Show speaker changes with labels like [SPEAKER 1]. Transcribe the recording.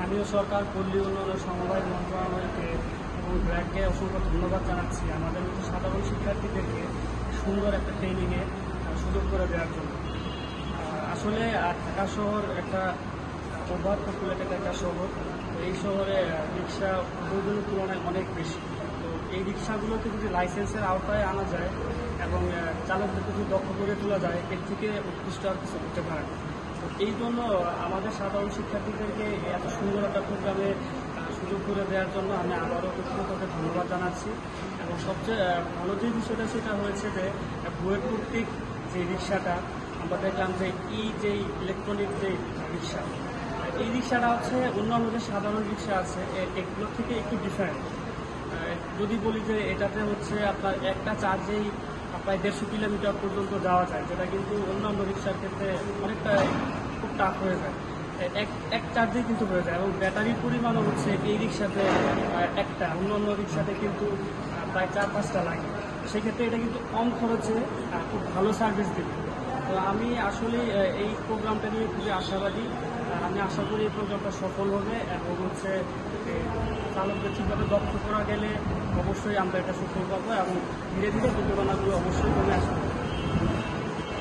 [SPEAKER 1] স্থানীয় সরকার, পল্লী উন্নয়ন ও সমবায় মন্ত্রণালয়কে এবং ব্র্যাককে অসংখ্য ধন্যবাদ জানাচ্ছি আমাদের মতো সাধারণ শিক্ষার্থীদেরকে সুন্দর একটা ট্রেনিংয়ে সুযোগ করে দেওয়ার জন্য। আসলে ঢাকা শহর একটা ওভার পপুলেটেড একটা শহর। তো এই শহরে রিক্সা বহুদিনের তুলনায় অনেক বেশি। তো এই রিক্সাগুলোকে যদি লাইসেন্সের আওতায় আনা যায় এবং চালকদেরকে যদি দক্ষ করে তোলা যায়, এর থেকে উৎকৃষ্ট আর কিছু হতে পারে না। তো এই জন্য আমাদের সাধারণ শিক্ষার্থীদেরকে এত সুন্দর একটা প্রোগ্রামে সুযোগ করে দেওয়ার জন্য আমি আবারও কর্তৃপক্ষকে ধন্যবাদ জানাচ্ছি। এবং সবচেয়ে ভালো যে বিষয়টা সেটা হয়েছে যে বুয়েট কর্তৃক যে রিক্সাটা আমরা দেখলাম যে ইলেকট্রনিক যে রিক্সা, এই রিক্সাটা হচ্ছে অন্যান্য যে সাধারণ রিক্সা আছে এগুলোর থেকে একটু ডিফারেন্ট। যদি বলি যে এটাতে হচ্ছে আপনার একটা চার্জেই প্রায় 150 কিলোমিটার পর্যন্ত যাওয়া যায়, যেটা কিন্তু অন্যান্য রিক্সার ক্ষেত্রে অনেকটা খুব টাফ হয়ে যায়। এক চার্জেই কিন্তু হয়ে যায় এবং ব্যাটারির পরিমাণও হচ্ছে এই রিক্সাতে একটা, অন্যান্য রিক্সাতে কিন্তু প্রায় 4-5টা লাগে। সেক্ষেত্রে এটা কিন্তু কম খরচে খুব ভালো সার্ভিস দেবে। তো আমি আসলে এই প্রোগ্রামটা নিয়ে খুবই আশাবাদী। আমি আশা করি এই প্রোগ্রামটা সফল হবে এবং হচ্ছে চালকদের ঠিকভাবে দক্ষ করা গেলে অবশ্যই আমরা এটা সফল পাবো এবং ধীরে ধীরে দুর্ঘটনাগুলো অবশ্যই কমে আসবে।